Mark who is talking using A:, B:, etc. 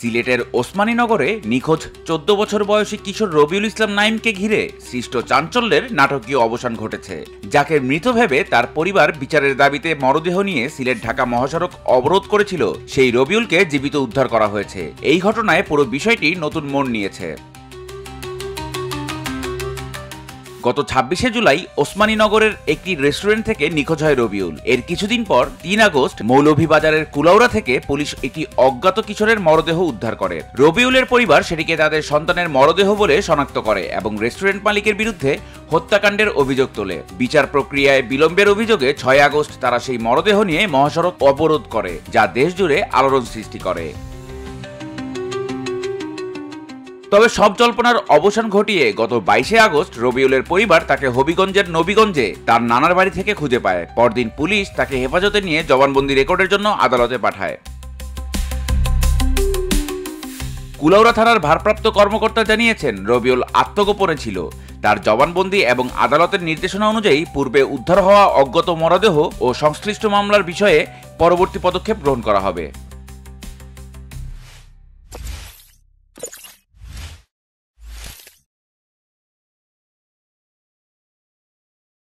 A: সিলেটের ওসমানীনগরে নিখোঁজ ১৪ বছর বয়সী কিশোর রবিউল ইসলাম নাইমকে ঘিরে সৃষ্ট চাঞ্চল্যের নাটকীয় অবসান ঘটেছে। যাকে মৃত ভেবে তার পরিবার বিচারের দাবিতে মরদেহ নিয়ে সিলেট ঢাকা মহাসড়ক অবরোধ করেছিল, সেই রবিউলকে জীবিত উদ্ধার করা হয়েছে। এই ঘটনায় পুরো বিষয়টি নতুন মোড় নিয়েছে। গত ২৬শে জুলাই ওসমানীনগরের একটি রেস্টুরেন্ট থেকে নিখোঁজ হয় রবিউল। এর কিছুদিন পর ৩ আগস্ট মৌলভীবাজারের কুলাউড়া থেকে পুলিশ একটি অজ্ঞাত কিশোরের মরদেহ উদ্ধার করে। রবিউলের পরিবার সেটিকে তাদের সন্তানের মরদেহ বলে শনাক্ত করে এবং রেস্টুরেন্ট মালিকের বিরুদ্ধে হত্যাকাণ্ডের অভিযোগ তোলে। বিচার প্রক্রিয়ায় বিলম্বের অভিযোগে ৬ আগস্ট তারা সেই মরদেহ নিয়ে মহাসড়ক অবরোধ করে, যা দেশজুড়ে আলোড়ন সৃষ্টি করে। তবে সব জল্পনার অবসান ঘটিয়ে গত ২২শে আগস্ট রবিউলের পরিবার তাকে হবিগঞ্জের নবীগঞ্জে তার নানার বাড়ি থেকে খুঁজে পায়। পরদিন পুলিশ তাকে হেফাজতে নিয়ে জবানবন্দি রেকর্ডের জন্য আদালতে পাঠায়। কুলাউড়া থানার ভারপ্রাপ্ত কর্মকর্তা জানিয়েছেন, রবিউল আত্মগোপনে ছিল। তার জবানবন্দি এবং আদালতের নির্দেশনা অনুযায়ী পূর্বে উদ্ধার হওয়া অজ্ঞাত মরদেহ ও সংশ্লিষ্ট মামলার বিষয়ে পরবর্তী পদক্ষেপ গ্রহণ করা হবে।